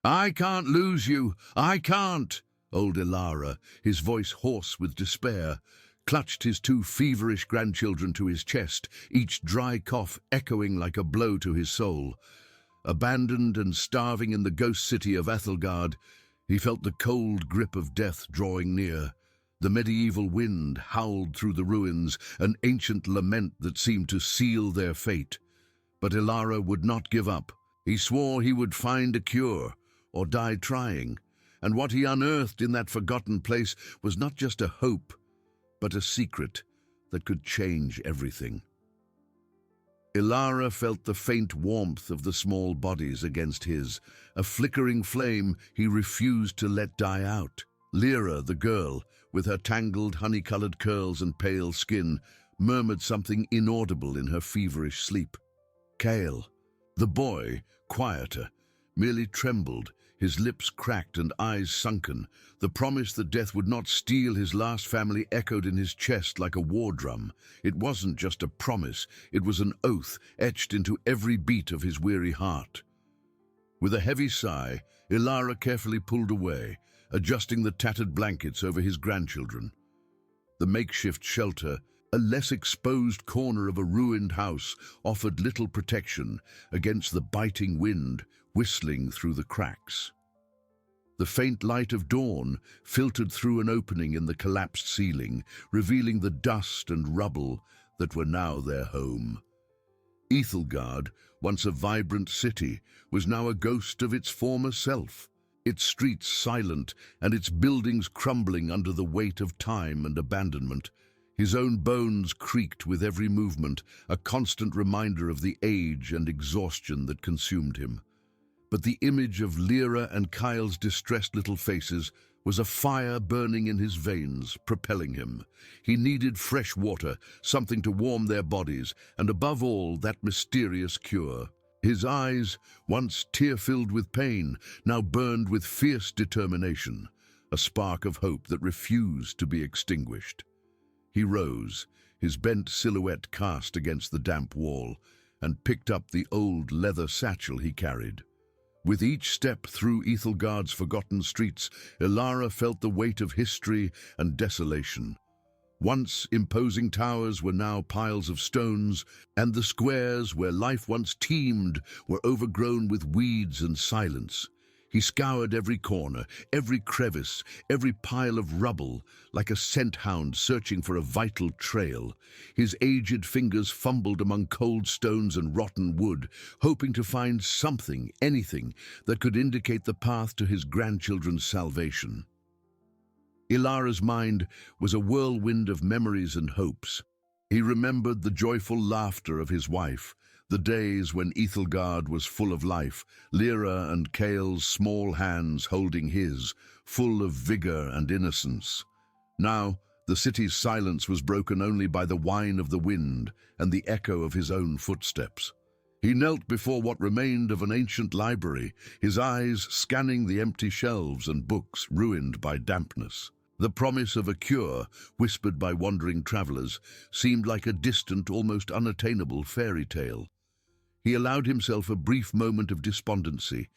"I can't lose you! I can't!" Old Ilara, his voice hoarse with despair, clutched his two feverish grandchildren to his chest, each dry cough echoing like a blow to his soul. Abandoned and starving in the ghost city of Ethelgard, he felt the cold grip of death drawing near. The medieval wind howled through the ruins, an ancient lament that seemed to seal their fate. But Ilara would not give up. He swore he would find a cure, or die trying. And what he unearthed in that forgotten place was not just a hope, but a secret that could change everything. Ilara felt the faint warmth of the small bodies against his, a flickering flame he refused to let die out. Lyra, the girl, with her tangled, honey-colored curls and pale skin, murmured something inaudible in her feverish sleep. Cale, the boy, quieter, merely trembled, his lips cracked and eyes sunken. The promise that death would not steal his last family echoed in his chest like a war drum. It wasn't just a promise, it was an oath etched into every beat of his weary heart. With a heavy sigh, Ilara carefully pulled away, adjusting the tattered blankets over his grandchildren. The makeshift shelter, a less exposed corner of a ruined house, offered little protection against the biting wind whistling through the cracks. The faint light of dawn filtered through an opening in the collapsed ceiling, revealing the dust and rubble that were now their home. Ethelgard, once a vibrant city, was now a ghost of its former self, its streets silent and its buildings crumbling under the weight of time and abandonment. His own bones creaked with every movement, a constant reminder of the age and exhaustion that consumed him. But the image of Lyra and Kyle's distressed little faces was a fire burning in his veins, propelling him. He needed fresh water, something to warm their bodies, and above all, that mysterious cure. His eyes, once tear-filled with pain, now burned with fierce determination, a spark of hope that refused to be extinguished. He rose, his bent silhouette cast against the damp wall, and picked up the old leather satchel he carried. With each step through Ethelgard's forgotten streets, Ilara felt the weight of history and desolation. Once imposing towers were now piles of stones, and the squares where life once teemed were overgrown with weeds and silence. He scoured every corner, every crevice, every pile of rubble, like a scent hound searching for a vital trail. His aged fingers fumbled among cold stones and rotten wood, hoping to find something, anything, that could indicate the path to his grandchildren's salvation. Ilara's mind was a whirlwind of memories and hopes. He remembered the joyful laughter of his wife, the days when Ethelgard was full of life, Lyra and Cale's small hands holding his, full of vigor and innocence. Now, the city's silence was broken only by the whine of the wind and the echo of his own footsteps. He knelt before what remained of an ancient library, his eyes scanning the empty shelves and books ruined by dampness. The promise of a cure, whispered by wandering travelers, seemed like a distant, almost unattainable fairy tale. He allowed himself a brief moment of despondency,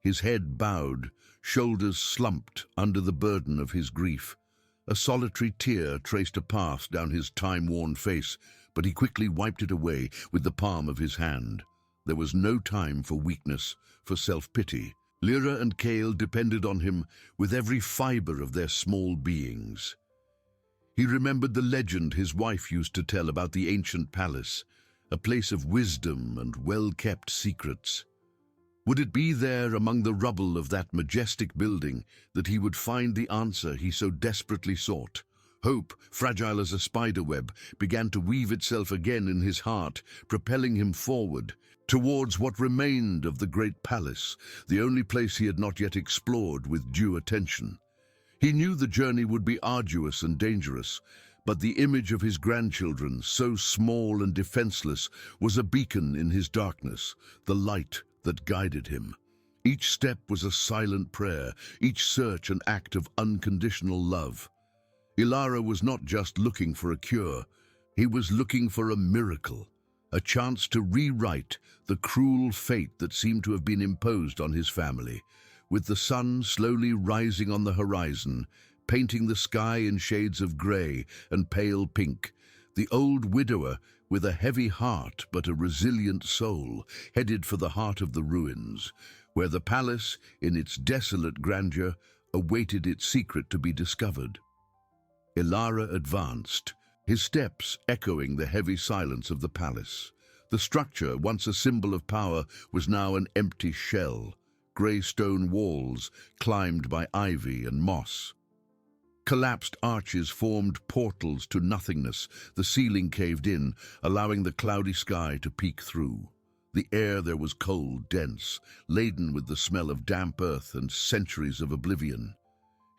his head bowed, shoulders slumped under the burden of his grief. A solitary tear traced a path down his time-worn face, but he quickly wiped it away with the palm of his hand. There was no time for weakness, for self-pity. Lyra and Cale depended on him with every fiber of their small beings. He remembered the legend his wife used to tell about the ancient palace, a place of wisdom and well-kept secrets. Would it be there among the rubble of that majestic building that he would find the answer he so desperately sought? Hope, fragile as a spiderweb, began to weave itself again in his heart, propelling him forward, towards what remained of the great palace, the only place he had not yet explored with due attention. He knew the journey would be arduous and dangerous, but the image of his grandchildren, so small and defenseless, was a beacon in his darkness, the light that guided him. Each step was a silent prayer, each search an act of unconditional love. Ilara was not just looking for a cure, he was looking for a miracle, a chance to rewrite the cruel fate that seemed to have been imposed on his family. with the sun slowly rising on the horizon, painting the sky in shades of grey and pale pink. The old widower, with a heavy heart but a resilient soul, headed for the heart of the ruins, where the palace, in its desolate grandeur, awaited its secret to be discovered. Ilara advanced, his steps echoing the heavy silence of the palace. The structure, once a symbol of power, was now an empty shell, grey stone walls climbed by ivy and moss. Collapsed arches formed portals to nothingness. The ceiling caved in, allowing the cloudy sky to peek through. The air there was cold, dense, laden with the smell of damp earth and centuries of oblivion.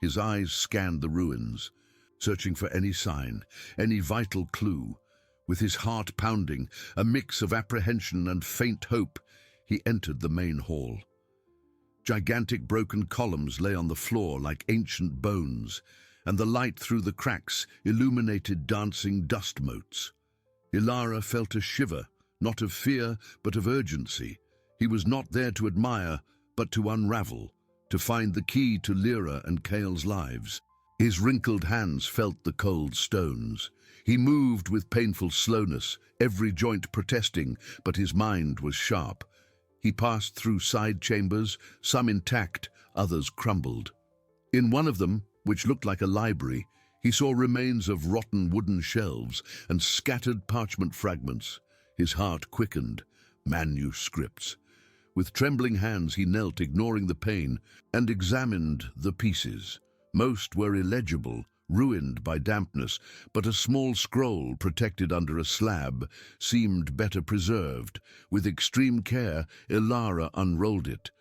His eyes scanned the ruins, searching for any sign, any vital clue. With his heart pounding, a mix of apprehension and faint hope, he entered the main hall. Gigantic broken columns lay on the floor like ancient bones, and the light through the cracks illuminated dancing dust motes. Ilara felt a shiver, not of fear, but of urgency. He was not there to admire, but to unravel, to find the key to Lyra and Kale's lives. His wrinkled hands felt the cold stones. He moved with painful slowness, every joint protesting, but his mind was sharp. He passed through side chambers, some intact, others crumbled. In one of them, which looked like a library, he saw remains of rotten wooden shelves and scattered parchment fragments. His heart quickened. Manuscripts. With trembling hands he knelt, ignoring the pain, and examined the pieces. Most were illegible, ruined by dampness, but a small scroll protected under a slab seemed better preserved. With extreme care, Ilara unrolled it.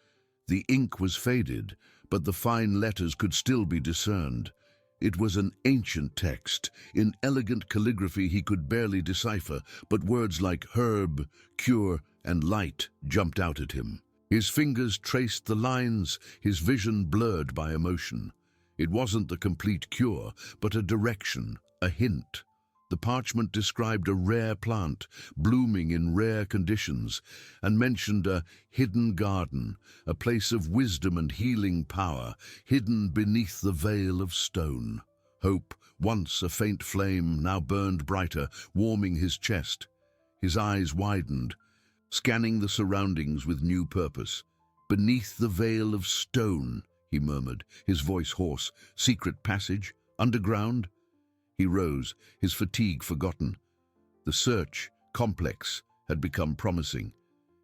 The ink was faded, but the fine letters could still be discerned. It was an ancient text. In elegant calligraphy he could barely decipher, but words like herb, cure, and light jumped out at him. His fingers traced the lines, his vision blurred by emotion. It wasn't the complete cure, but a direction, a hint. The parchment described a rare plant, blooming in rare conditions, and mentioned a hidden garden, a place of wisdom and healing power, hidden beneath the veil of stone. Hope, once a faint flame, now burned brighter, warming his chest. His eyes widened, scanning the surroundings with new purpose. Beneath the veil of stone, he murmured, his voice hoarse. Secret passage? Underground? He rose, his fatigue forgotten. The search, complex, had become promising.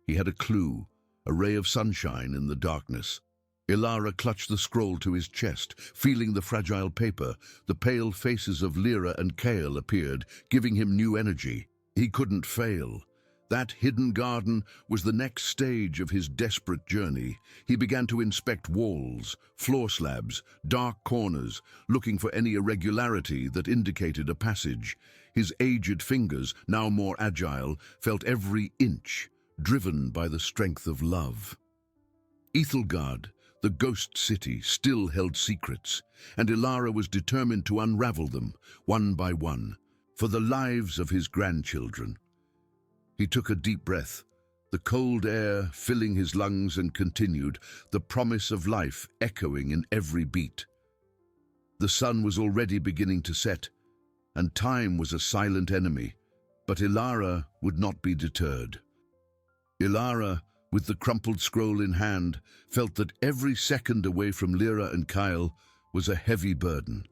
He had a clue, a ray of sunshine in the darkness. Ilara clutched the scroll to his chest, feeling the fragile paper. The pale faces of Lyra and Kale appeared, giving him new energy. He couldn't fail. That hidden garden was the next stage of his desperate journey. He began to inspect walls, floor slabs, dark corners, looking for any irregularity that indicated a passage. His aged fingers, now more agile, felt every inch, driven by the strength of love. Ethelgard, the ghost city, still held secrets, and Ilara was determined to unravel them, one by one, for the lives of his grandchildren. He took a deep breath, the cold air filling his lungs, and continued, the promise of life echoing in every beat. The sun was already beginning to set, and time was a silent enemy, but Ilara would not be deterred. Ilara, with the crumpled scroll in hand, felt that every second away from Lyra and Kyle was a heavy burden.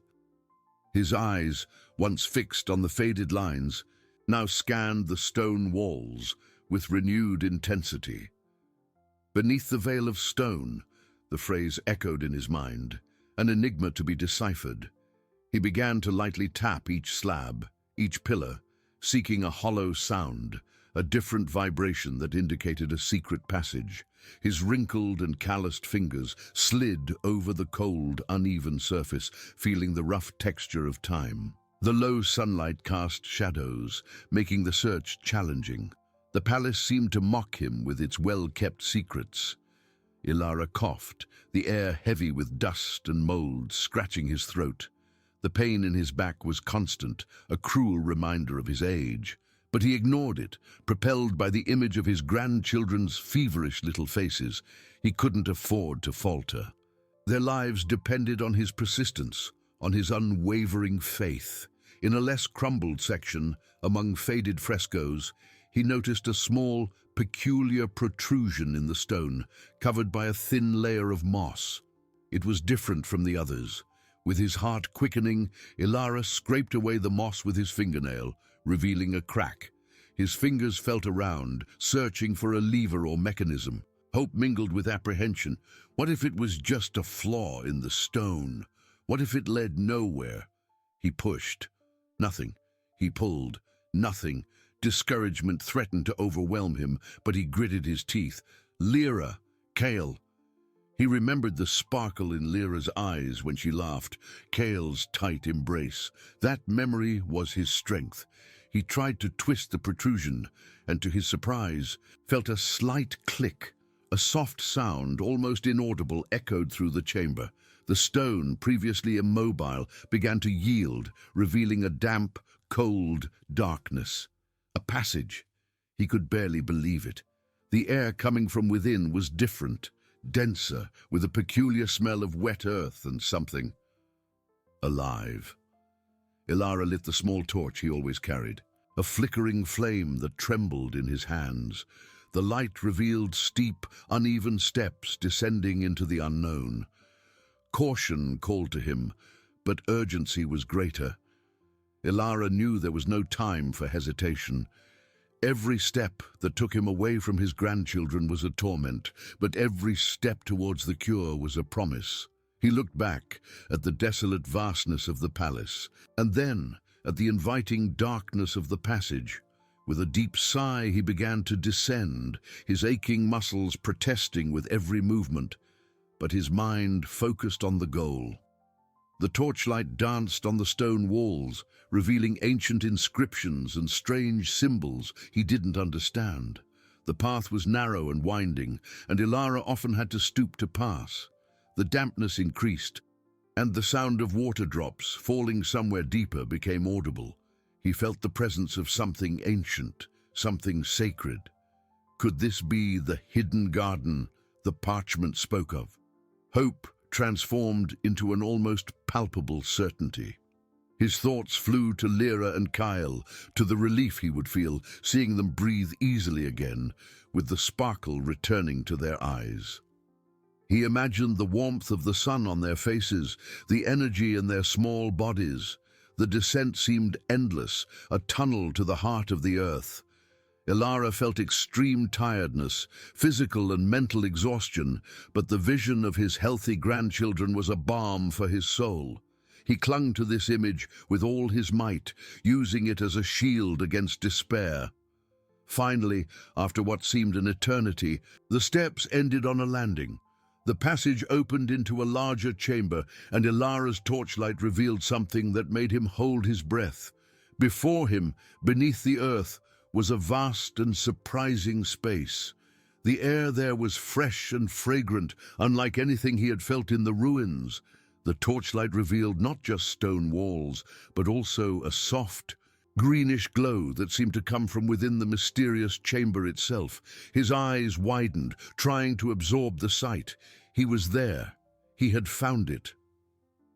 His eyes, once fixed on the faded lines, now scanned the stone walls with renewed intensity. Beneath the veil of stone, the phrase echoed in his mind, an enigma to be deciphered. He began to lightly tap each slab, each pillar, seeking a hollow sound, a different vibration that indicated a secret passage. His wrinkled and calloused fingers slid over the cold, uneven surface, feeling the rough texture of time. The low sunlight cast shadows, making the search challenging. The palace seemed to mock him with its well-kept secrets. Ilara coughed, the air heavy with dust and mold scratching his throat. The pain in his back was constant, a cruel reminder of his age. But he ignored it, propelled by the image of his grandchildren's feverish little faces. He couldn't afford to falter. Their lives depended on his persistence, on his unwavering faith. In a less crumbled section, among faded frescoes, he noticed a small, peculiar protrusion in the stone, covered by a thin layer of moss. It was different from the others. With his heart quickening, Ilara scraped away the moss with his fingernail, revealing a crack. His fingers felt around, searching for a lever or mechanism. Hope mingled with apprehension. What if it was just a flaw in the stone? What if it led nowhere? He pushed. Nothing. He pulled. Nothing. Discouragement threatened to overwhelm him, but he gritted his teeth. Lyra! Kale! He remembered the sparkle in Lyra's eyes when she laughed, Kale's tight embrace. That memory was his strength. He tried to twist the protrusion, and to his surprise, felt a slight click. A soft sound, almost inaudible, echoed through the chamber. The stone, previously immobile, began to yield, revealing a damp, cold darkness. A passage. He could barely believe it. The air coming from within was different, denser, with a peculiar smell of wet earth and something alive. Ilara lit the small torch he always carried, a flickering flame that trembled in his hands. The light revealed steep, uneven steps descending into the unknown. Caution called to him, but urgency was greater. Ilara knew there was no time for hesitation. Every step that took him away from his grandchildren was a torment, but every step towards the cure was a promise. He looked back at the desolate vastness of the palace, and then at the inviting darkness of the passage. With a deep sigh, he began to descend, his aching muscles protesting with every movement, but his mind focused on the goal. The torchlight danced on the stone walls, revealing ancient inscriptions and strange symbols he didn't understand. The path was narrow and winding, and Ilara often had to stoop to pass. The dampness increased, and the sound of water drops falling somewhere deeper became audible. He felt the presence of something ancient, something sacred. Could this be the hidden garden the parchment spoke of? Hope transformed into an almost palpable certainty. His thoughts flew to Lyra and Kyle, to the relief he would feel, seeing them breathe easily again, with the sparkle returning to their eyes. He imagined the warmth of the sun on their faces, the energy in their small bodies. The descent seemed endless, a tunnel to the heart of the earth. Ilara felt extreme tiredness, physical and mental exhaustion, but the vision of his healthy grandchildren was a balm for his soul. He clung to this image with all his might, using it as a shield against despair. Finally, after what seemed an eternity, the steps ended on a landing. The passage opened into a larger chamber, and Ilara's torchlight revealed something that made him hold his breath. Before him, beneath the earth, was a vast and surprising space. The air there was fresh and fragrant, unlike anything he had felt in the ruins. The torchlight revealed not just stone walls, but also a soft, greenish glow that seemed to come from within the mysterious chamber itself. His eyes widened, trying to absorb the sight. He was there. He had found it.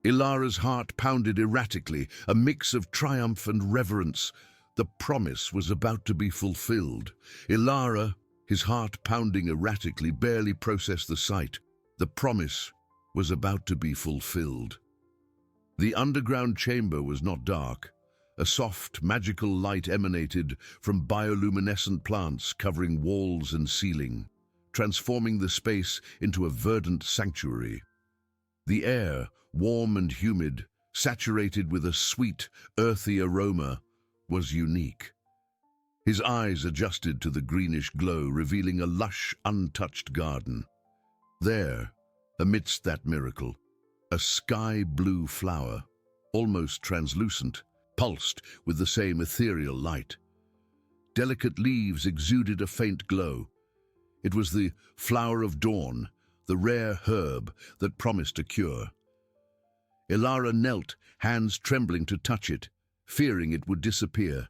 Ilara's heart pounded erratically, a mix of triumph and reverence. The promise was about to be fulfilled. Ilara, his heart pounding erratically, barely processed the sight. The promise was about to be fulfilled. The underground chamber was not dark. A soft, magical light emanated from bioluminescent plants covering walls and ceiling, transforming the space into a verdant sanctuary. The air, warm and humid, saturated with a sweet, earthy aroma, was unique. His eyes adjusted to the greenish glow, revealing a lush, untouched garden. There, amidst that miracle, a sky-blue flower, almost translucent, pulsed with the same ethereal light. Delicate leaves exuded a faint glow. It was the flower of dawn, the rare herb that promised a cure. Ilara knelt, hands trembling to touch it, fearing it would disappear.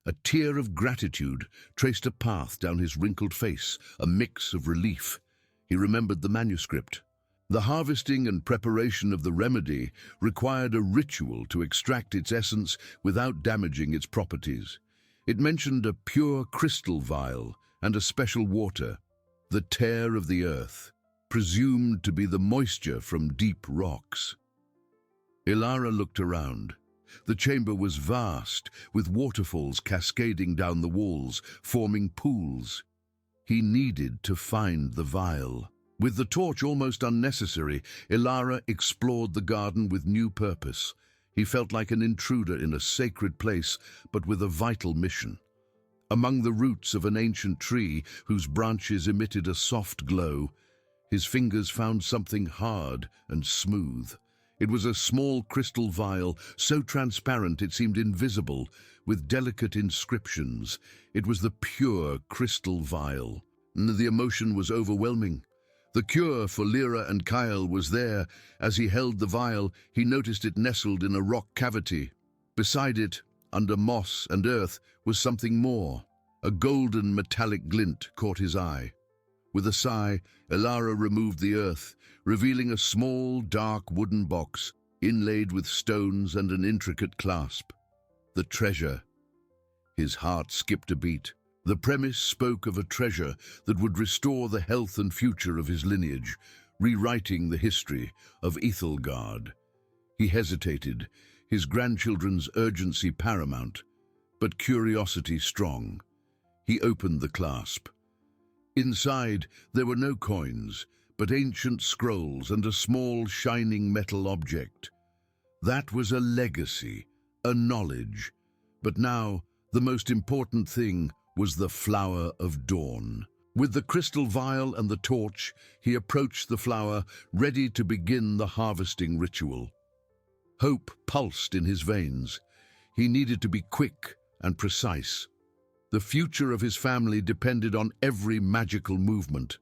A tear of gratitude traced a path down his wrinkled face, a mix of relief. He remembered the manuscript. The harvesting and preparation of the remedy required a ritual to extract its essence without damaging its properties. It mentioned a pure crystal vial and a special water, the tear of the earth, presumed to be the moisture from deep rocks. Ilara looked around. The chamber was vast, with waterfalls cascading down the walls, forming pools. He needed to find the vial. With the torch almost unnecessary, Ilara explored the garden with new purpose. He felt like an intruder in a sacred place, but with a vital mission. Among the roots of an ancient tree whose branches emitted a soft glow, his fingers found something hard and smooth. It was a small crystal vial, so transparent it seemed invisible, with delicate inscriptions. It was the pure crystal vial. The emotion was overwhelming. The cure for Lyra and Kyle was there. As he held the vial, he noticed it nestled in a rock cavity. Beside it, under moss and earth, was something more. A golden metallic glint caught his eye. With a sigh, Ilara removed the earth, revealing a small, dark wooden box, inlaid with stones and an intricate clasp. The treasure. His heart skipped a beat. The premise spoke of a treasure that would restore the health and future of his lineage, rewriting the history of Ethelgard. He hesitated, his grandchildren's urgency paramount, but curiosity strong. He opened the clasp. Inside, there were no coins, but ancient scrolls and a small, shining metal object. That was a legacy, a knowledge. But now, the most important thing was the Flower of Dawn. With the crystal vial and the torch, he approached the flower, ready to begin the harvesting ritual. Hope pulsed in his veins. He needed to be quick and precise. The future of his family depended on every magical movement.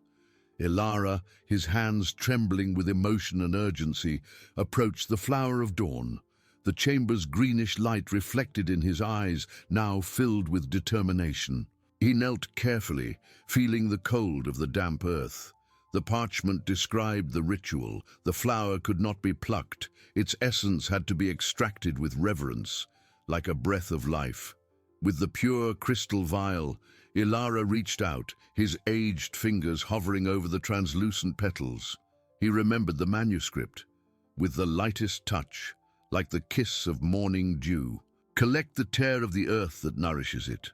Ilara, his hands trembling with emotion and urgency, approached the Flower of Dawn. The chamber's greenish light reflected in his eyes, now filled with determination. He knelt carefully, feeling the cold of the damp earth. The parchment described the ritual. The flower could not be plucked. Its essence had to be extracted with reverence, like a breath of life. With the pure crystal vial, Ilara reached out, his aged fingers hovering over the translucent petals. He remembered the manuscript. With the lightest touch, like the kiss of morning dew, collect the tear of the earth that nourishes it.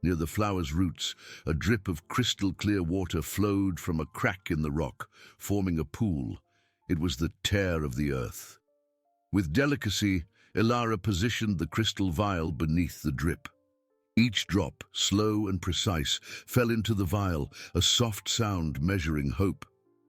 Near the flower's roots, a drip of crystal-clear water flowed from a crack in the rock, forming a pool. It was the tear of the earth. With delicacy, Ilara positioned the crystal vial beneath the drip. Each drop, slow and precise, fell into the vial, a soft sound measuring hope.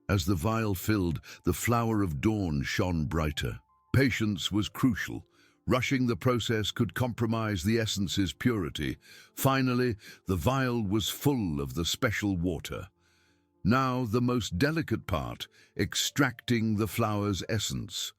As the vial filled, the Flower of Dawn shone brighter. Patience was crucial. Rushing the process could compromise the essence's purity. Finally, the vial was full of the special water. Now the most delicate part, extracting the flower's essence.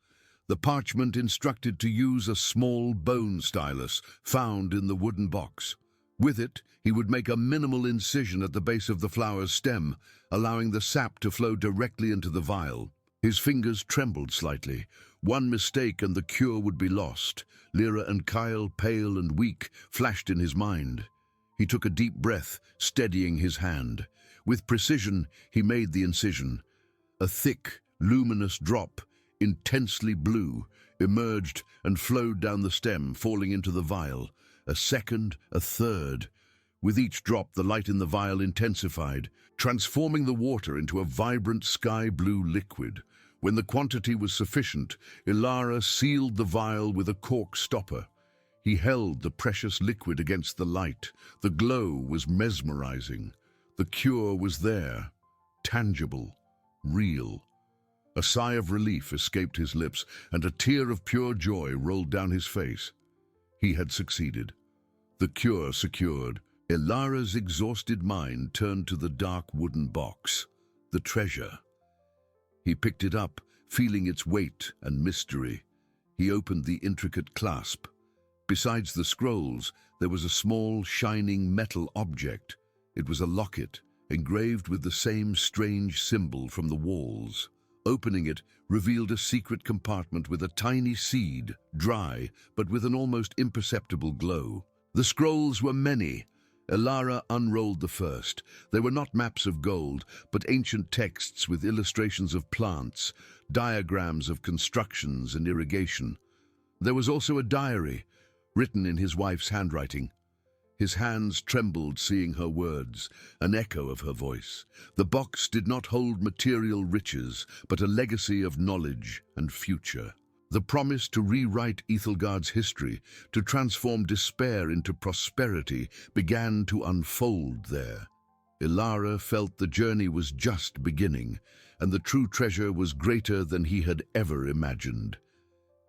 The parchment instructed to use a small bone stylus found in the wooden box. With it, he would make a minimal incision at the base of the flower's stem, allowing the sap to flow directly into the vial. His fingers trembled slightly. One mistake and the cure would be lost. Lyra and Kyle, pale and weak, flashed in his mind. He took a deep breath, steadying his hand. With precision, he made the incision. A thick, luminous drop, intensely blue, emerged and flowed down the stem, falling into the vial. A second, a third. With each drop, the light in the vial intensified, transforming the water into a vibrant sky-blue liquid. When the quantity was sufficient, Ilara sealed the vial with a cork stopper. He held the precious liquid against the light. The glow was mesmerizing. The cure was there, tangible, real. A sigh of relief escaped his lips, and a tear of pure joy rolled down his face. He had succeeded. The cure secured. Ilara's exhausted mind turned to the dark wooden box, the treasure. He picked it up, feeling its weight and mystery. He opened the intricate clasp. Besides the scrolls, there was a small, shining metal object. It was a locket, engraved with the same strange symbol from the walls. Opening it revealed a secret compartment with a tiny seed, dry, but with an almost imperceptible glow. The scrolls were many. Elara unrolled the first. They were not maps of gold, but ancient texts with illustrations of plants, diagrams of constructions and irrigation. There was also a diary, written in his wife's handwriting. His hands trembled seeing her words, an echo of her voice. The box did not hold material riches, but a legacy of knowledge and future. The promise to rewrite Ethelgard's history, to transform despair into prosperity, began to unfold there. Elara felt the journey was just beginning, and the true treasure was greater than he had ever imagined.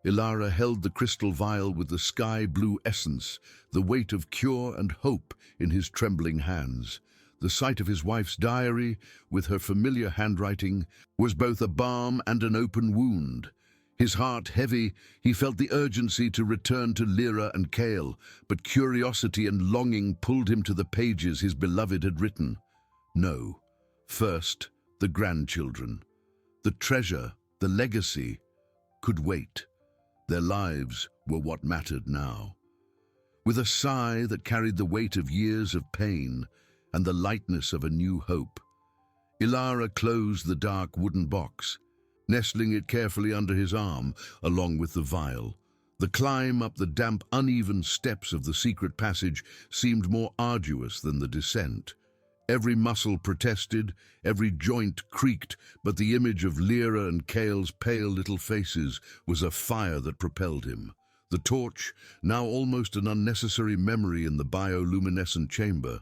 Elara held the crystal vial with the sky-blue essence, the weight of cure and hope in his trembling hands. The sight of his wife's diary, with her familiar handwriting, was both a balm and an open wound. His heart heavy, he felt the urgency to return to Lyra and Chaol, but curiosity and longing pulled him to the pages his beloved had written. No. First, the grandchildren. The treasure, the legacy, could wait. Their lives were what mattered now. With a sigh that carried the weight of years of pain and the lightness of a new hope, Elara closed the dark wooden box, nestling it carefully under his arm along with the vial. The climb up the damp, uneven steps of the secret passage seemed more arduous than the descent. Every muscle protested, every joint creaked, but the image of Lyra and Chaol's pale little faces was a fire that propelled him. The torch, now almost an unnecessary memory in the bioluminescent chamber,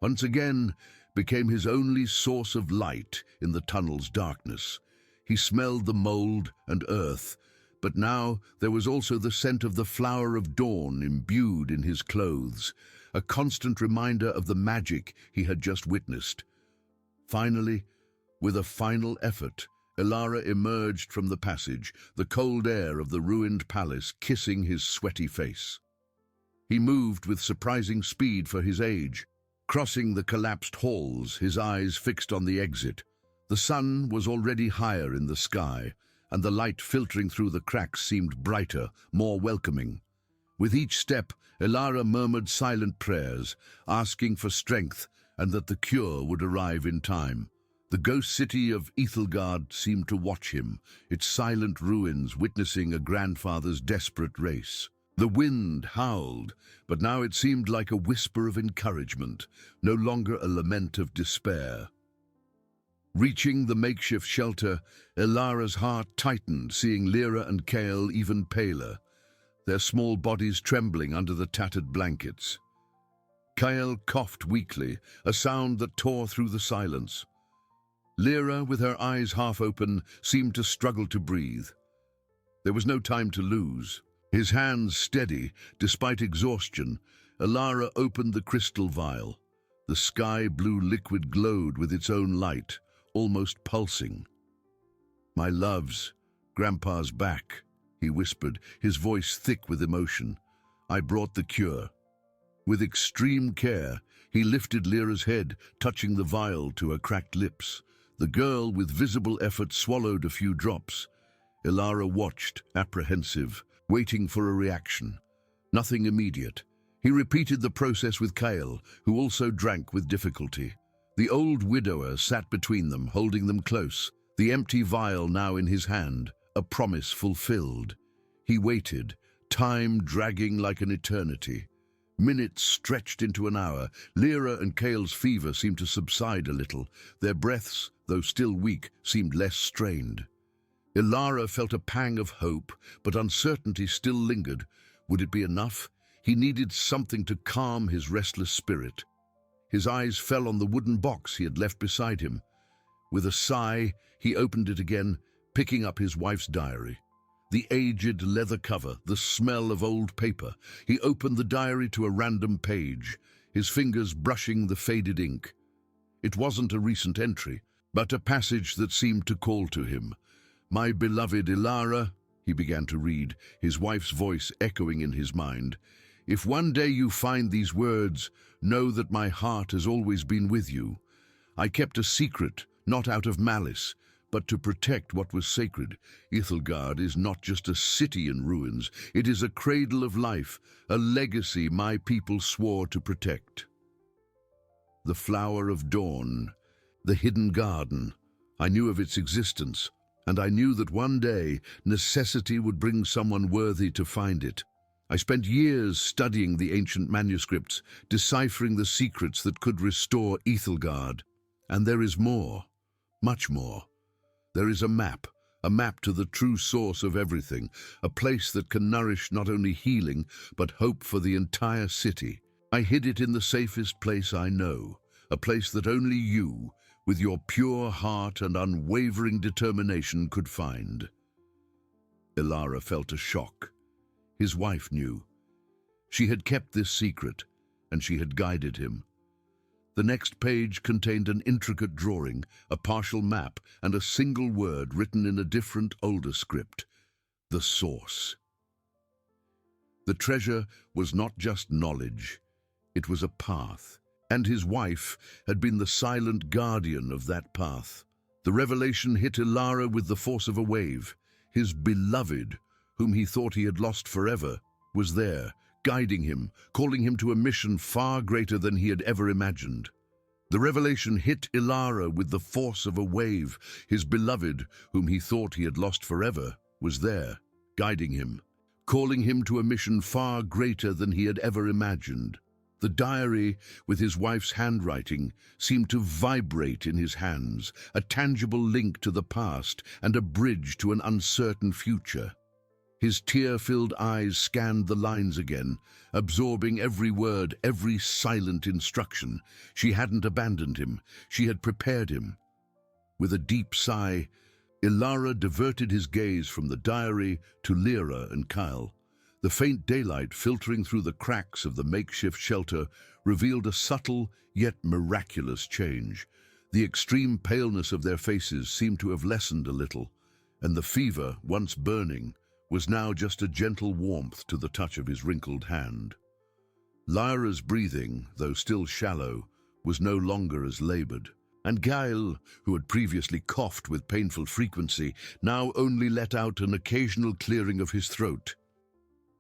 once again became his only source of light in the tunnel's darkness. He smelled the mold and earth, but now there was also the scent of the flower of dawn imbued in his clothes, a constant reminder of the magic he had just witnessed. Finally, with a final effort, Elara emerged from the passage, the cold air of the ruined palace kissing his sweaty face. He moved with surprising speed for his age, crossing the collapsed halls, his eyes fixed on the exit. The sun was already higher in the sky, and the light filtering through the cracks seemed brighter, more welcoming. With each step, Elara murmured silent prayers, asking for strength and that the cure would arrive in time. The ghost city of Ethelgard seemed to watch him, its silent ruins witnessing a grandfather's desperate race. The wind howled, but now it seemed like a whisper of encouragement, no longer a lament of despair. Reaching the makeshift shelter, Elara's heart tightened, seeing Lyra and Chaol even paler, their small bodies trembling under the tattered blankets. Chaol coughed weakly, a sound that tore through the silence. Lyra, with her eyes half open, seemed to struggle to breathe. There was no time to lose. His hands steady, despite exhaustion, Elara opened the crystal vial. The sky-blue liquid glowed with its own light, almost pulsing. "My loves, Grandpa's back," he whispered, his voice thick with emotion. "I brought the cure." With extreme care, he lifted Lyra's head, touching the vial to her cracked lips. The girl, with visible effort, swallowed a few drops. Elara watched, apprehensive, waiting for a reaction. Nothing immediate. He repeated the process with Chaol, who also drank with difficulty. The old widower sat between them, holding them close, the empty vial now in his hand, a promise fulfilled. He waited, time dragging like an eternity. Minutes stretched into an hour. Lyra and Chaol's fever seemed to subside a little. Their breaths, though still weak, seemed less strained. Elara felt a pang of hope, but uncertainty still lingered. Would it be enough? He needed something to calm his restless spirit. His eyes fell on the wooden box he had left beside him. With a sigh, he opened it again, picking up his wife's diary. The aged leather cover, the smell of old paper. He opened the diary to a random page, his fingers brushing the faded ink. It wasn't a recent entry, but a passage that seemed to call to him. "My beloved Elara," He began to read, his wife's voice echoing in his mind. "If one day you find these words, know that my heart has always been with you. I kept a secret, not out of malice, but to protect what was sacred. Ithilgard is not just a city in ruins. It is a cradle of life, a legacy my people swore to protect." The flower of dawn, the hidden garden. I knew of its existence, and I knew that one day necessity would bring someone worthy to find it. I spent years studying the ancient manuscripts, deciphering the secrets that could restore Ithilgard. And there is more, much more. There is a map to the true source of everything, a place that can nourish not only healing, but hope for the entire city. I hid it in the safest place I know, a place that only you, with your pure heart and unwavering determination, could find. Ilara felt a shock. His wife knew. She had kept this secret, and she had guided him. The next page contained an intricate drawing, a partial map, and a single word written in a different, older script: the source. The treasure was not just knowledge, it was a path, and his wife had been the silent guardian of that path. The revelation hit Ilara with the force of a wave. His beloved, whom he thought he had lost forever, was there, guiding him, calling him to a mission far greater than he had ever imagined. The revelation hit Ilara with the force of a wave. His beloved, whom he thought he had lost forever, was there, guiding him, calling him to a mission far greater than he had ever imagined. The diary, with his wife's handwriting, seemed to vibrate in his hands, a tangible link to the past and a bridge to an uncertain future. His tear-filled eyes scanned the lines again, absorbing every word, every silent instruction. She hadn't abandoned him. She had prepared him. With a deep sigh, Ilara diverted his gaze from the diary to Lyra and Kyle. The faint daylight filtering through the cracks of the makeshift shelter revealed a subtle yet miraculous change. The extreme paleness of their faces seemed to have lessened a little, and the fever, once burning, was now just a gentle warmth to the touch of his wrinkled hand. Lyra's breathing, though still shallow, was no longer as labored, and Kyle, who had previously coughed with painful frequency, now only let out an occasional clearing of his throat.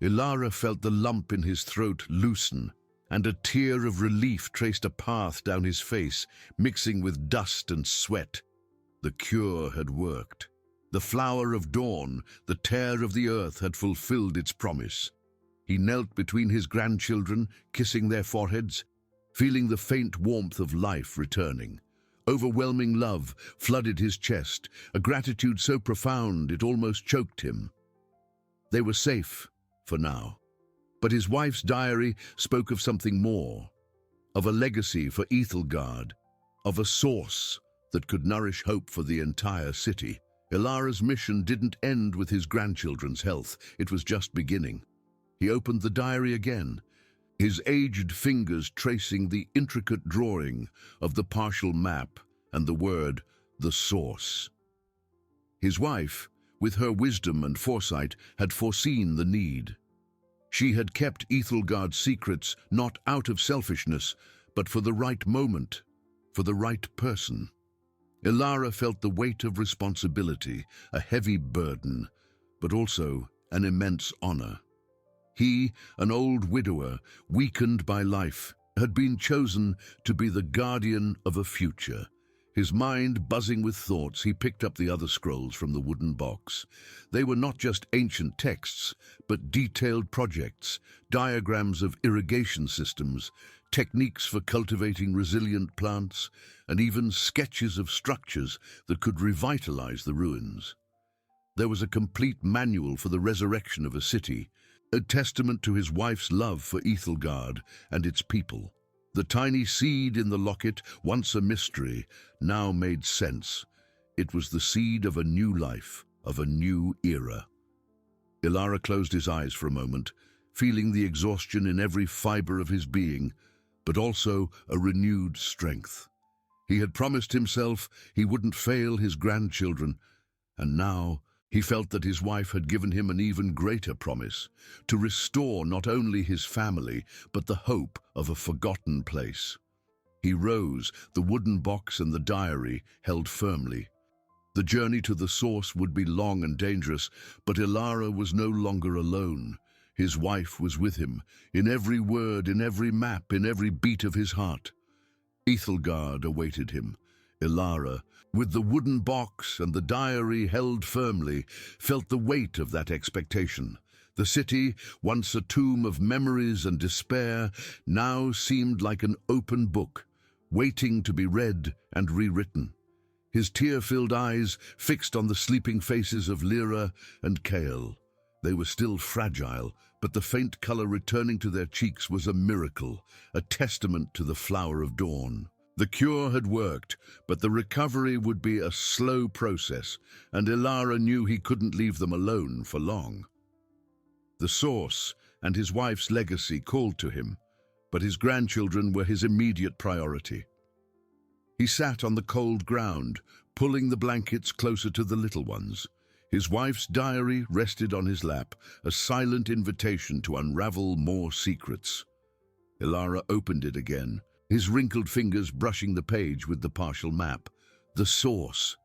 Ilara felt the lump in his throat loosen, and a tear of relief traced a path down his face, mixing with dust and sweat. The cure had worked. The flower of dawn, the tear of the earth, had fulfilled its promise. He knelt between his grandchildren, kissing their foreheads, feeling the faint warmth of life returning. Overwhelming love flooded his chest, a gratitude so profound it almost choked him. They were safe, for now. But his wife's diary spoke of something more, of a legacy for Ithilgard, of a source that could nourish hope for the entire city. Ilara's mission didn't end with his grandchildren's health, it was just beginning. He opened the diary again, his aged fingers tracing the intricate drawing of the partial map and the word, the source. His wife, with her wisdom and foresight, had foreseen the need. She had kept Ithilgard's secrets not out of selfishness, but for the right moment, for the right person. Ilara felt the weight of responsibility, a heavy burden, but also an immense honor. He, an old widower, weakened by life, had been chosen to be the guardian of a future. His mind buzzing with thoughts, he picked up the other scrolls from the wooden box. They were not just ancient texts, but detailed projects, diagrams of irrigation systems, techniques for cultivating resilient plants, and even sketches of structures that could revitalize the ruins. There was a complete manual for the resurrection of a city, a testament to his wife's love for Ithilgard and its people. The tiny seed in the locket, once a mystery, now made sense. It was the seed of a new life, of a new era. Ilara closed his eyes for a moment, feeling the exhaustion in every fiber of his being, but also a renewed strength. He had promised himself he wouldn't fail his grandchildren, and now He felt that his wife had given him an even greater promise, to restore not only his family, but the hope of a forgotten place. He rose, the wooden box and the diary held firmly. The journey to the source would be long and dangerous, but Ilara was no longer alone. His wife was with him, in every word, in every map, in every beat of his heart. Ethelgard awaited him. Ilara, with the wooden box and the diary held firmly, felt the weight of that expectation. The city, once a tomb of memories and despair, now seemed like an open book, waiting to be read and rewritten. His tear-filled eyes fixed on the sleeping faces of Lyra and Chaol. They were still fragile, but the faint color returning to their cheeks was a miracle, a testament to the flower of dawn. The cure had worked, but the recovery would be a slow process, and Ilara knew he couldn't leave them alone for long. The source and his wife's legacy called to him, but his grandchildren were his immediate priority. He sat on the cold ground, pulling the blankets closer to the little ones. His wife's diary rested on his lap, a silent invitation to unravel more secrets. Ilara opened it again, his wrinkled fingers brushing the page with the partial map. The source.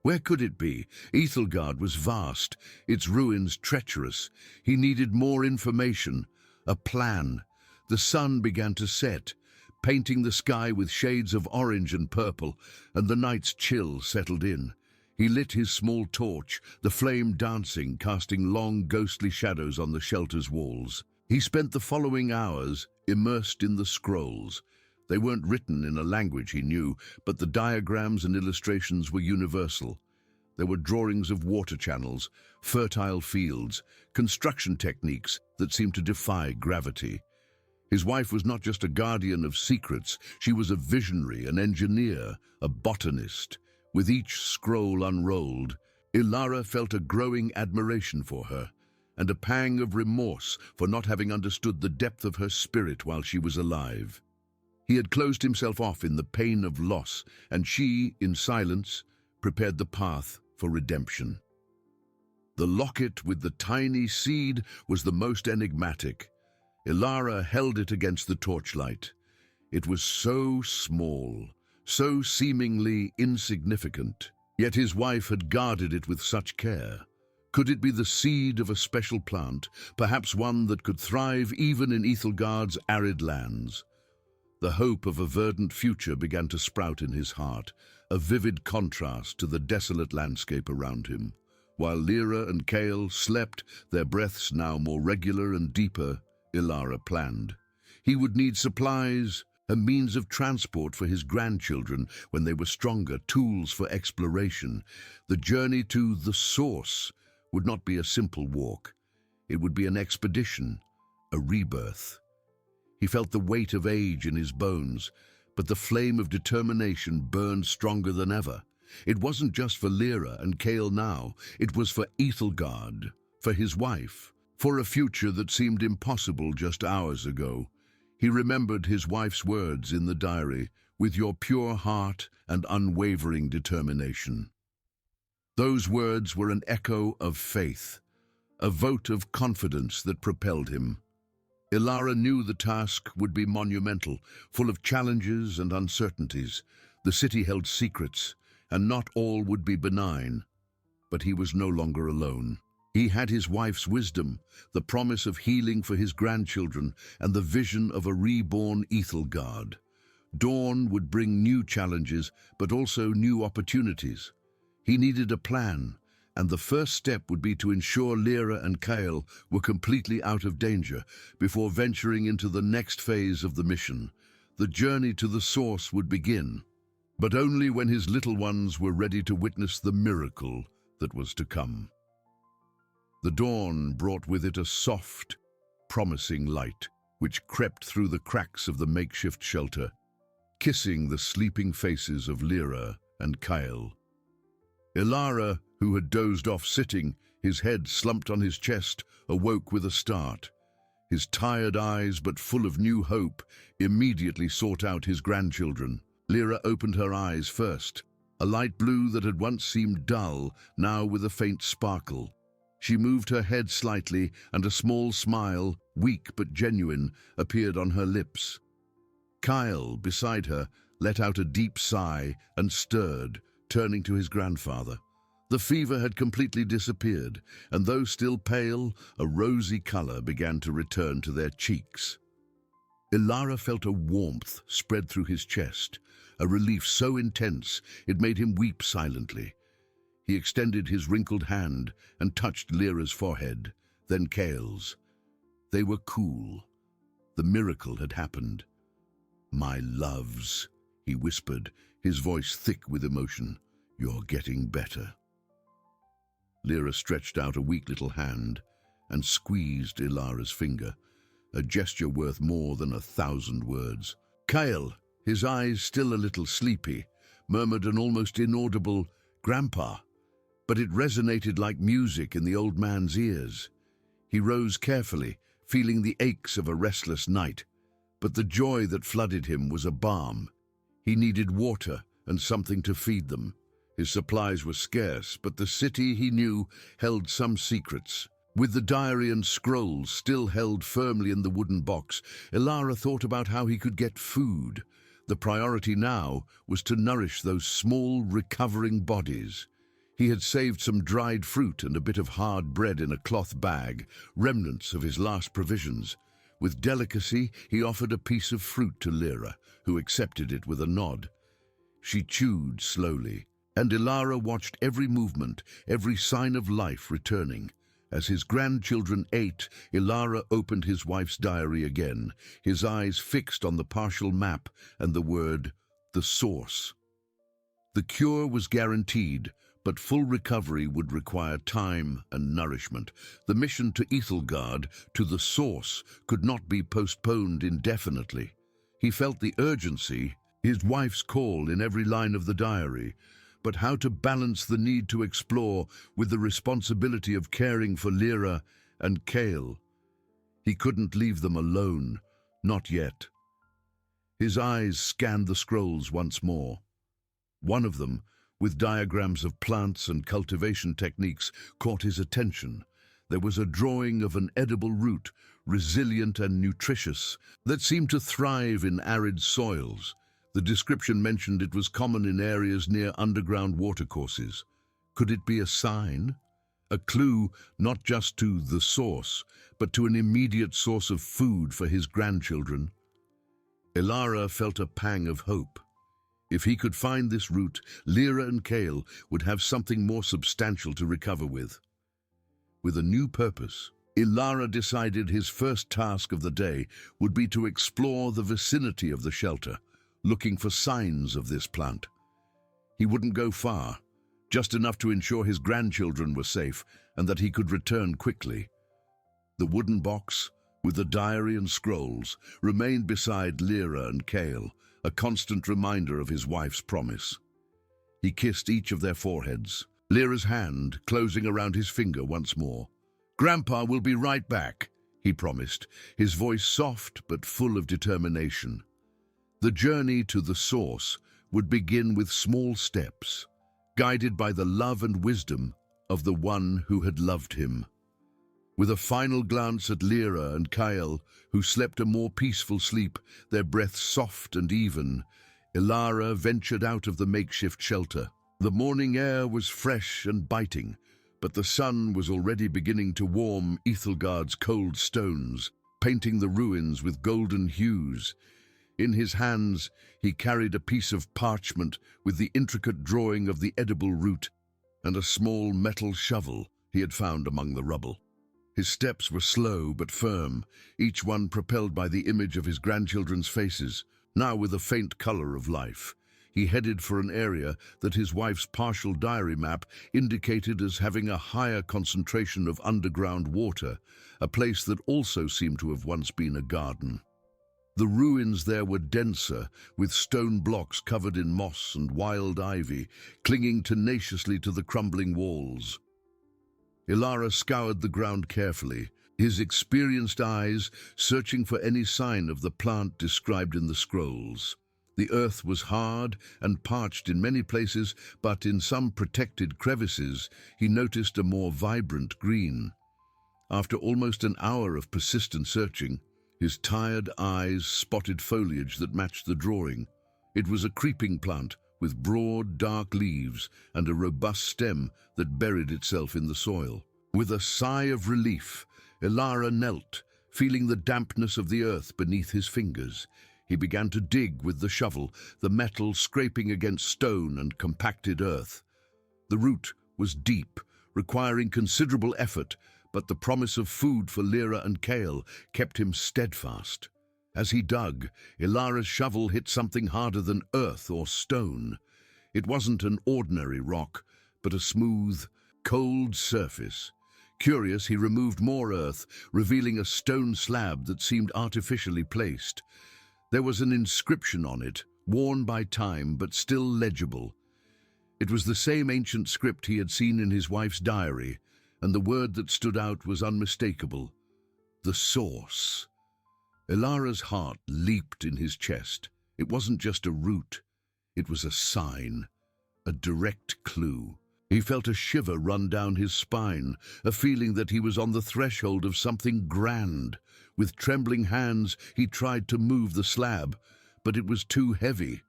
Where could it be? Ethelgard was vast, its ruins treacherous. He needed more information, a plan. The sun began to set, painting the sky with shades of orange and purple, and the night's chill settled in. He lit his small torch, the flame dancing, casting long ghostly shadows on the shelter's walls. He spent the following hours immersed in the scrolls. They weren't written in a language he knew, but the diagrams and illustrations were universal. There were drawings of water channels, fertile fields, construction techniques that seemed to defy gravity. His wife was not just a guardian of secrets, she was a visionary, an engineer, a botanist. With each scroll unrolled, Ilara felt a growing admiration for her, and a pang of remorse for not having understood the depth of her spirit while she was alive. He had closed himself off in the pain of loss, and she, in silence, prepared the path for redemption. The locket with the tiny seed was the most enigmatic. Ilara held it against the torchlight. It was so small, so seemingly insignificant, yet his wife had guarded it with such care. Could it be the seed of a special plant, perhaps one that could thrive even in Ethelgard's arid lands? The hope of a verdant future began to sprout in his heart, a vivid contrast to the desolate landscape around him. While Lyra and Chaol slept, their breaths now more regular and deeper, Ilara planned. He would need supplies, a means of transport for his grandchildren when they were stronger, tools for exploration. The journey to the source would not be a simple walk. It would be an expedition, a rebirth. He felt the weight of age in his bones, but the flame of determination burned stronger than ever. It wasn't just for Lyra and Chaol now, it was for Ethelgard, for his wife, for a future that seemed impossible just hours ago. He remembered his wife's words in the diary, "with your pure heart and unwavering determination." Those words were an echo of faith, a vote of confidence that propelled him. Ilara knew the task would be monumental, full of challenges and uncertainties. The city held secrets, and not all would be benign. But he was no longer alone. He had his wife's wisdom, the promise of healing for his grandchildren, and the vision of a reborn Ethelgard. Dawn would bring new challenges, but also new opportunities. He needed a plan, and the first step would be to ensure Lyra and Chaol were completely out of danger before venturing into the next phase of the mission. The journey to the source would begin, but only when his little ones were ready to witness the miracle that was to come. The dawn brought with it a soft, promising light, which crept through the cracks of the makeshift shelter, kissing the sleeping faces of Lyra and Chaol. Ilara, who had dozed off sitting, his head slumped on his chest, awoke with a start. His tired eyes, but full of new hope, immediately sought out his grandchildren. Lyra opened her eyes first. a light blue that had once seemed dull, now with a faint sparkle. She moved her head slightly, and a small smile, weak but genuine, appeared on her lips. Kyle, beside her, let out a deep sigh and stirred, turning to his grandfather. The fever had completely disappeared, and though still pale, a rosy color began to return to their cheeks. Ilara felt a warmth spread through his chest, a relief so intense it made him weep silently. He extended his wrinkled hand and touched Lyra's forehead, then Kale's. They were cool. The miracle had happened. "My loves," he whispered, his voice thick with emotion. "You're getting better." Lyra stretched out a weak little hand and squeezed Ilara's finger, a gesture worth more than 1,000 words. Kale, his eyes still a little sleepy, murmured an almost inaudible "Grandpa," but it resonated like music in the old man's ears. He rose carefully, feeling the aches of a restless night, but the joy that flooded him was a balm. He needed water and something to feed them. His supplies were scarce, but the city, he knew, held some secrets. With the diary and scrolls still held firmly in the wooden box, Ilara thought about how he could get food. The priority now was to nourish those small, recovering bodies. He had saved some dried fruit and a bit of hard bread in a cloth bag, remnants of his last provisions. With delicacy, he offered a piece of fruit to Lyra, who accepted it with a nod. She chewed slowly, and Ilara watched every movement, every sign of life returning. As his grandchildren ate, Ilara opened his wife's diary again, his eyes fixed on the partial map and the word, "the source." The cure was guaranteed, but full recovery would require time and nourishment. The mission to Ethelgard, to the source, could not be postponed indefinitely. He felt the urgency, his wife's call in every line of the diary, but how to balance the need to explore with the responsibility of caring for Lyra and Kale. He couldn't leave them alone, not yet. His eyes scanned the scrolls once more. One of them, with diagrams of plants and cultivation techniques, caught his attention. There was a drawing of an edible root, resilient and nutritious, that seemed to thrive in arid soils. The description mentioned it was common in areas near underground watercourses. Could it be a sign? A clue not just to the source, but to an immediate source of food for his grandchildren? Ilara felt a pang of hope. If he could find this root, Lyra and Kale would have something more substantial to recover with. With a new purpose, Ilara decided his first task of the day would be to explore the vicinity of the shelter, looking for signs of this plant. He wouldn't go far, just enough to ensure his grandchildren were safe and that he could return quickly. The wooden box, with the diary and scrolls, remained beside Lyra and Kale, a constant reminder of his wife's promise. He kissed each of their foreheads, Lyra's hand closing around his finger once more. "Grandpa will be right back," he promised, his voice soft but full of determination. The journey to the source would begin with small steps, guided by the love and wisdom of the one who had loved him. With a final glance at Lyra and Kyle, who slept a more peaceful sleep, their breaths soft and even, Ilara ventured out of the makeshift shelter. The morning air was fresh and biting, but the sun was already beginning to warm Ethelgard's cold stones, painting the ruins with golden hues. In his hands, he carried a piece of parchment with the intricate drawing of the edible root and a small metal shovel he had found among the rubble. His steps were slow but firm, each one propelled by the image of his grandchildren's faces, now with a faint color of life. He headed for an area that his wife's partial diary map indicated as having a higher concentration of underground water, a place that also seemed to have once been a garden. The ruins there were denser, with stone blocks covered in moss and wild ivy, clinging tenaciously to the crumbling walls. Ilara scoured the ground carefully, his experienced eyes searching for any sign of the plant described in the scrolls. The earth was hard and parched in many places, but in some protected crevices he noticed a more vibrant green. After almost an hour of persistent searching, his tired eyes spotted foliage that matched the drawing. It was a creeping plant with broad, dark leaves and a robust stem that buried itself in the soil. With a sigh of relief, Ilara knelt, feeling the dampness of the earth beneath his fingers. He began to dig with the shovel, the metal scraping against stone and compacted earth. The root was deep, requiring considerable effort, but the promise of food for Lyra and Kale kept him steadfast. As he dug, Ilara's shovel hit something harder than earth or stone. It wasn't an ordinary rock, but a smooth, cold surface. Curious, he removed more earth, revealing a stone slab that seemed artificially placed. There was an inscription on it, worn by time but still legible. It was the same ancient script he had seen in his wife's diary, and the word that stood out was unmistakable: the source. Ilara's heart leaped in his chest. It wasn't just a root, it was a sign, a direct clue. He felt a shiver run down his spine, a feeling that he was on the threshold of something grand. With trembling hands, he tried to move the slab, but it was too heavy.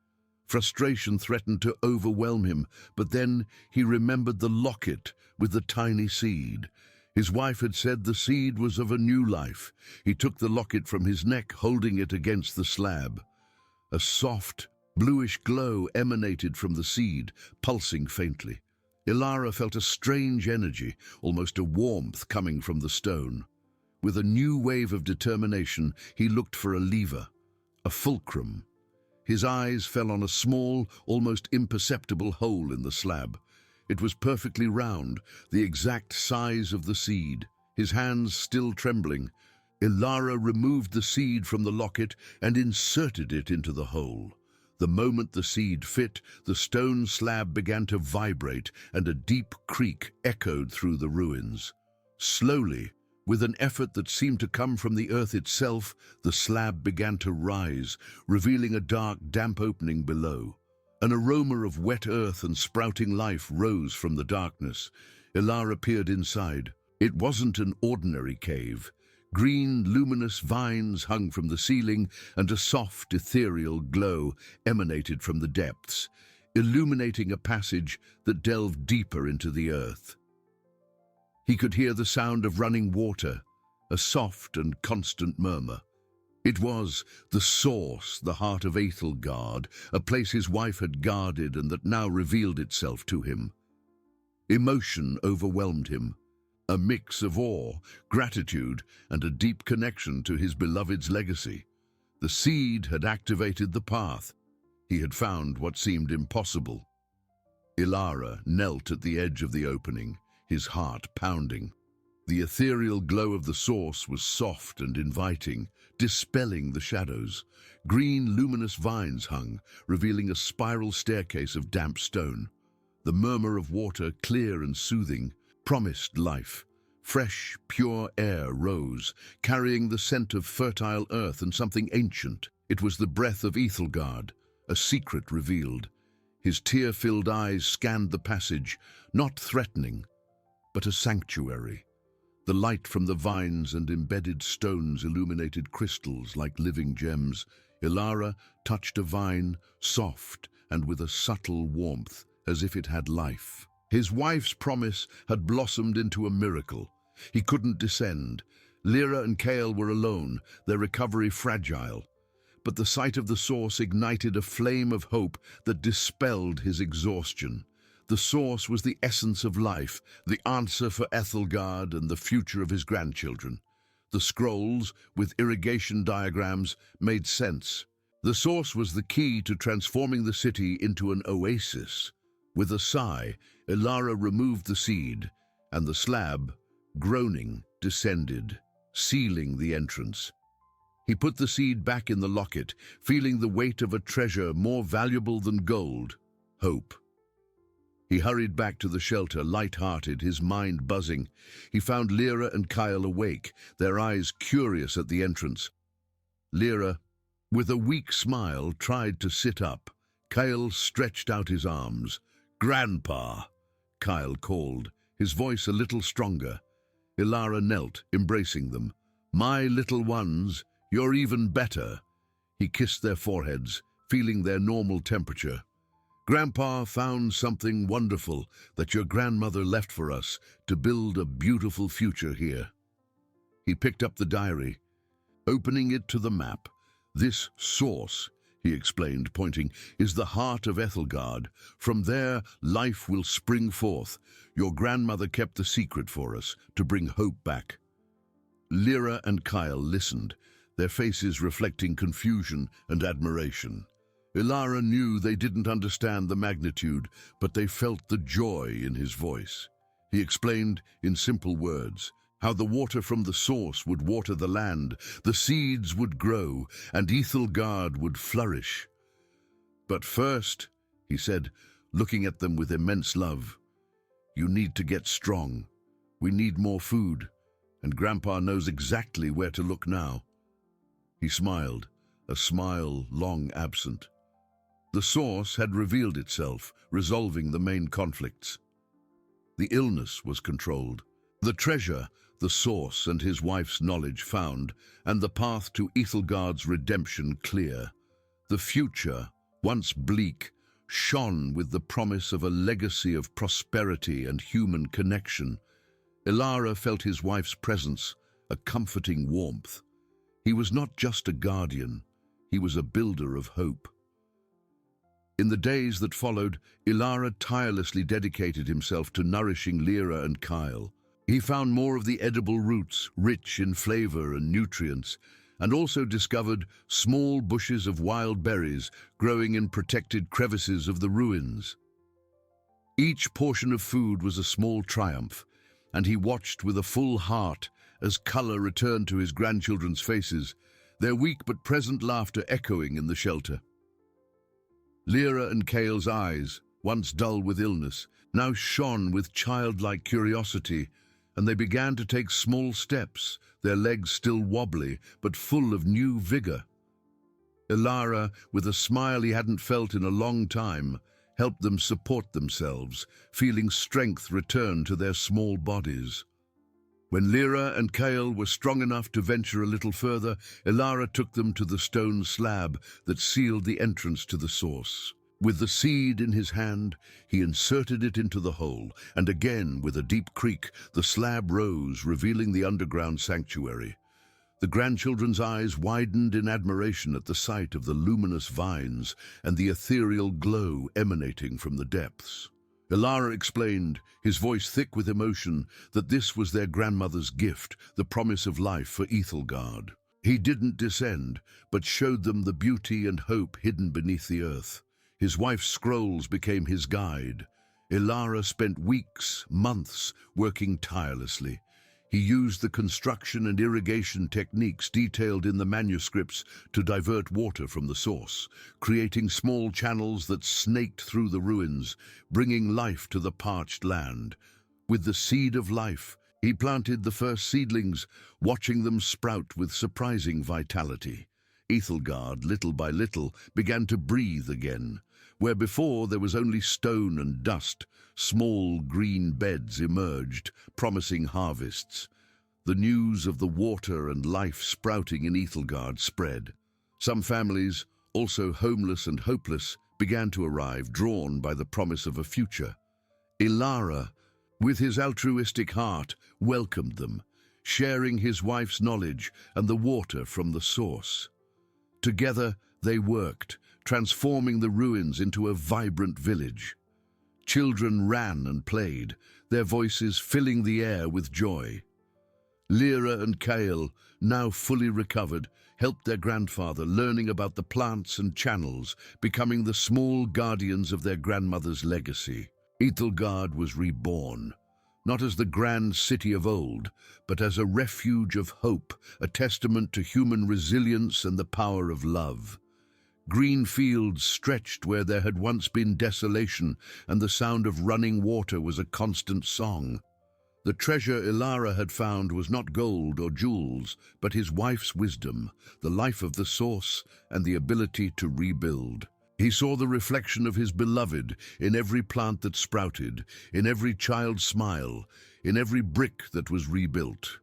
Frustration threatened to overwhelm him, but then he remembered the locket with the tiny seed. His wife had said the seed was of a new life. He took the locket from his neck, holding it against the slab. A soft, bluish glow emanated from the seed, pulsing faintly. Ilara felt a strange energy, almost a warmth coming from the stone. With a new wave of determination, he looked for a lever, a fulcrum. His eyes fell on a small, almost imperceptible hole in the slab. It was perfectly round, the exact size of the seed. His hands still trembling, Ilara removed the seed from the locket and inserted it into the hole. The moment the seed fit, the stone slab began to vibrate and a deep creak echoed through the ruins. Slowly, with an effort that seemed to come from the earth itself, the slab began to rise, revealing a dark, damp opening below. An aroma of wet earth and sprouting life rose from the darkness. Ilara peered inside. It wasn't an ordinary cave. Green, luminous vines hung from the ceiling, and a soft, ethereal glow emanated from the depths, illuminating a passage that delved deeper into the earth. He could hear the sound of running water, a soft and constant murmur. It was the source, the heart of Aethelgard, a place his wife had guarded and that now revealed itself to him. Emotion overwhelmed him. A mix of awe, gratitude, and a deep connection to his beloved's legacy. The seed had activated the path. He had found what seemed impossible. Ilara knelt at the edge of the opening, his heart pounding. The ethereal glow of the source was soft and inviting, dispelling the shadows. Green, luminous vines hung, revealing a spiral staircase of damp stone. The murmur of water, clear and soothing, promised life. Fresh, pure air rose, carrying the scent of fertile earth and something ancient. It was the breath of Aethelgard, a secret revealed. His tear-filled eyes scanned the passage, not threatening, but a sanctuary. The light from the vines and embedded stones illuminated crystals like living gems. Ilara touched a vine, soft and with a subtle warmth, as if it had life. His wife's promise had blossomed into a miracle. He couldn't descend. Lyra and Kale were alone, their recovery fragile. But the sight of the source ignited a flame of hope that dispelled his exhaustion. The source was the essence of life, the answer for Aethelgard and the future of his grandchildren. The scrolls, with irrigation diagrams, made sense. The source was the key to transforming the city into an oasis. With a sigh, Ilara removed the seed, and the slab, groaning, descended, sealing the entrance. He put the seed back in the locket, feeling the weight of a treasure more valuable than gold: hope. He hurried back to the shelter, light-hearted, his mind buzzing. He found Lyra and Kyle awake, their eyes curious at the entrance. Lyra, With a weak smile, tried to sit up. Kyle stretched out his arms. "Grandpa," Kyle called, his voice a little stronger. Ilara knelt, embracing them. "My little ones, you're even better." He kissed their foreheads, feeling their normal temperature. "Grandpa found something wonderful that your grandmother left for us to build a beautiful future here." He picked up the diary, opening it to the map. "This source," he explained, pointing, "is the heart of Ethelgard. From there, life will spring forth. Your grandmother kept the secret for us, to bring hope back." Lyra and Kyle listened, their faces reflecting confusion and admiration. Ilara knew they didn't understand the magnitude, but they felt the joy in his voice. He explained in simple words how the water from the source would water the land, the seeds would grow, and Ethelgard would flourish. "But first," he said, looking at them with immense love, "you need to get strong. We need more food, and Grandpa knows exactly where to look now." He smiled, a smile long absent. The source had revealed itself, resolving the main conflicts. The illness was controlled. The treasure, the source and his wife's knowledge found, and the path to Ethelgard's redemption clear. The future, once bleak, shone with the promise of a legacy of prosperity and human connection. Ilara felt his wife's presence, a comforting warmth. He was not just a guardian, he was a builder of hope. In the days that followed, Ilara tirelessly dedicated himself to nourishing Lyra and Kyle. He found more of the edible roots, rich in flavor and nutrients, and also discovered small bushes of wild berries growing in protected crevices of the ruins. Each portion of food was a small triumph, and he watched with a full heart as color returned to his grandchildren's faces, their weak but present laughter echoing in the shelter. Lyra and Kyle's eyes, once dull with illness, now shone with childlike curiosity, and they began to take small steps, their legs still wobbly, but full of new vigor. Ilara, with a smile he hadn't felt in a long time, helped them support themselves, feeling strength return to their small bodies. When Lyra and Kyle were strong enough to venture a little further, Ilara took them to the stone slab that sealed the entrance to the source. With the seed in his hand, he inserted it into the hole, and again, with a deep creak, the slab rose, revealing the underground sanctuary. The grandchildren's eyes widened in admiration at the sight of the luminous vines and the ethereal glow emanating from the depths. Ilara explained, his voice thick with emotion, that this was their grandmother's gift, the promise of life for Ethelgard. He didn't descend, but showed them the beauty and hope hidden beneath the earth. His wife's scrolls became his guide. Ilara spent weeks, months, working tirelessly. He used the construction and irrigation techniques detailed in the manuscripts to divert water from the source, creating small channels that snaked through the ruins, bringing life to the parched land. With the seed of life, he planted the first seedlings, watching them sprout with surprising vitality. Ethelgard, little by little, began to breathe again. Where before there was only stone and dust, small green beds emerged, promising harvests. The news of the water and life sprouting in Ethelgard spread. Some families, also homeless and hopeless, began to arrive, drawn by the promise of a future. Ilara, with his altruistic heart, welcomed them, sharing his wife's knowledge and the water from the source. Together they worked, transforming the ruins into a vibrant village. Children ran and played, their voices filling the air with joy. Lyra and Kyle, now fully recovered, helped their grandfather, learning about the plants and channels, becoming the small guardians of their grandmother's legacy. Ethelgard was reborn, not as the grand city of old, but as a refuge of hope, a testament to human resilience and the power of love. Green fields stretched where there had once been desolation, and the sound of running water was a constant song. The treasure Ilara had found was not gold or jewels, but his wife's wisdom, the life of the source, and the ability to rebuild. He saw the reflection of his beloved in every plant that sprouted, in every child's smile, in every brick that was rebuilt.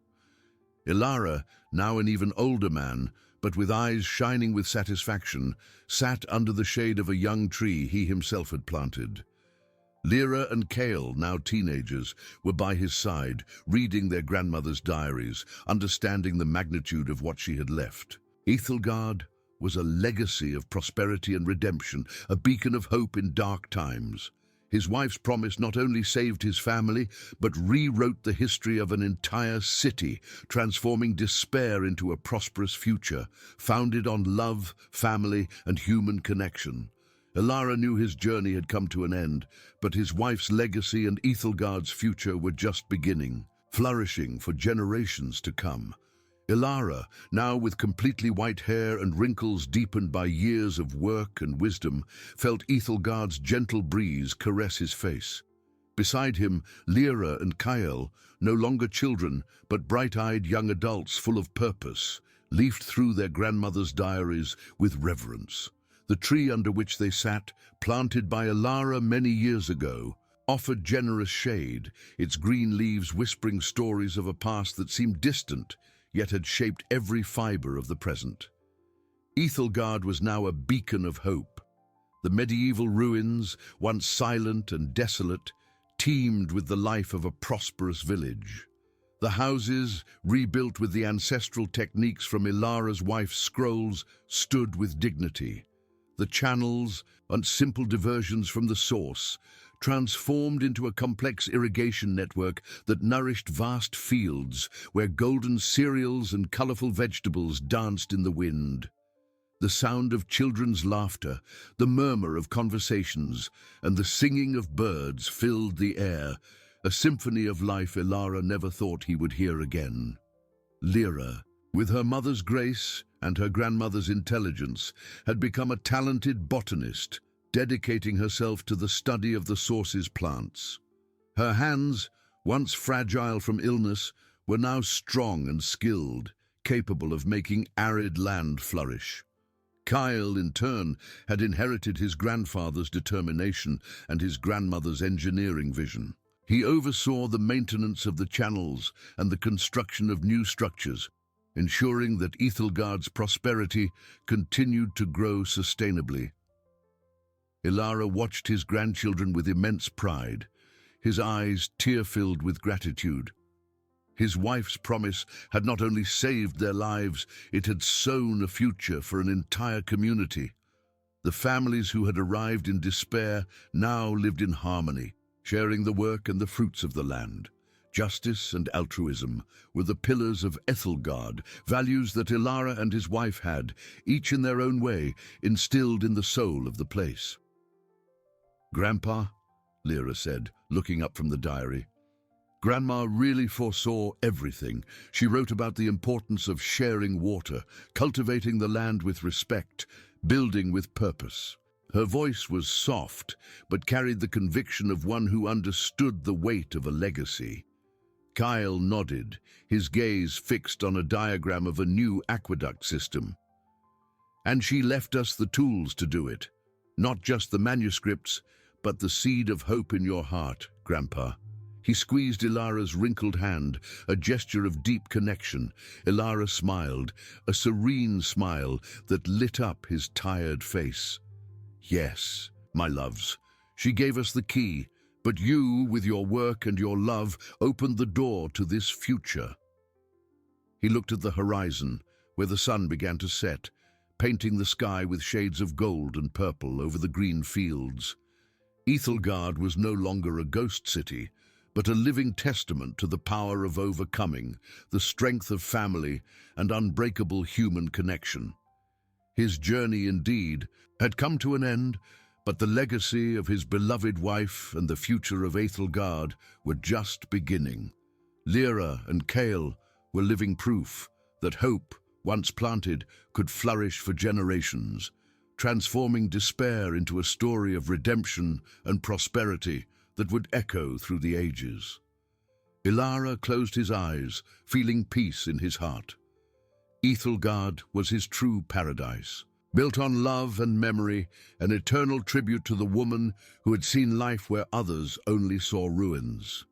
Ilara, now an even older man, but with eyes shining with satisfaction, sat under the shade of a young tree he himself had planted. Lyra and Kale, now teenagers, were by his side, reading their grandmother's diaries, understanding the magnitude of what she had left. Ethelgard was a legacy of prosperity and redemption, a beacon of hope in dark times. His wife's promise not only saved his family, but rewrote the history of an entire city, transforming despair into a prosperous future, founded on love, family, and human connection. Ilara knew his journey had come to an end, but his wife's legacy and Ethelgard's future were just beginning, flourishing for generations to come. Ilara, now with completely white hair and wrinkles deepened by years of work and wisdom, felt Ethelgard's gentle breeze caress his face. Beside him, Lyra and Kyle, no longer children, but bright-eyed young adults full of purpose, leafed through their grandmother's diaries with reverence. The tree under which they sat, planted by Ilara many years ago, offered generous shade, its green leaves whispering stories of a past that seemed distant, yet had shaped every fiber of the present. Ethelgard was now a beacon of hope. The medieval ruins, once silent and desolate, teemed with the life of a prosperous village. The houses, rebuilt with the ancestral techniques from Ilara's wife's scrolls, stood with dignity. The channels, once simple diversions from the source, transformed into a complex irrigation network that nourished vast fields where golden cereals and colorful vegetables danced in the wind. The sound of children's laughter, the murmur of conversations, and the singing of birds filled the air, a symphony of life Ilara never thought he would hear again. Lyra, with her mother's grace and her grandmother's intelligence, had become a talented botanist, dedicating herself to the study of the source's plants. Her hands, once fragile from illness, were now strong and skilled, capable of making arid land flourish. Kyle, in turn, had inherited his grandfather's determination and his grandmother's engineering vision. He oversaw the maintenance of the channels and the construction of new structures, ensuring that Ethelgard's prosperity continued to grow sustainably. Ilara watched his grandchildren with immense pride, his eyes tear-filled with gratitude. His wife's promise had not only saved their lives, it had sown a future for an entire community. The families who had arrived in despair now lived in harmony, sharing the work and the fruits of the land. Justice and altruism were the pillars of Ethelgard, values that Ilara and his wife had, each in their own way, instilled in the soul of the place. "Grandpa," Lyra said, looking up from the diary, "Grandma really foresaw everything. She wrote about the importance of sharing water, cultivating the land with respect, building with purpose. Her voice was soft, but carried the conviction of one who understood the weight of a legacy." Kyle nodded, his gaze fixed on a diagram of a new aqueduct system. "And she left us the tools to do it. Not just the manuscripts, but the seed of hope in your heart, Grandpa." He squeezed Ilara's wrinkled hand, a gesture of deep connection. Ilara smiled, a serene smile that lit up his tired face. "Yes, my loves, she gave us the key, but you, with your work and your love, opened the door to this future." He looked at the horizon, where the sun began to set, painting the sky with shades of gold and purple over the green fields. Ethelgard was no longer a ghost city, but a living testament to the power of overcoming, the strength of family, and unbreakable human connection. His journey, indeed, had come to an end, but the legacy of his beloved wife and the future of Ethelgard were just beginning. Lyra and Kale were living proof that hope, once planted, could flourish for generations, transforming despair into a story of redemption and prosperity that would echo through the ages. Ilara closed his eyes, feeling peace in his heart. Ethelgard was his true paradise, built on love and memory, an eternal tribute to the woman who had seen life where others only saw ruins.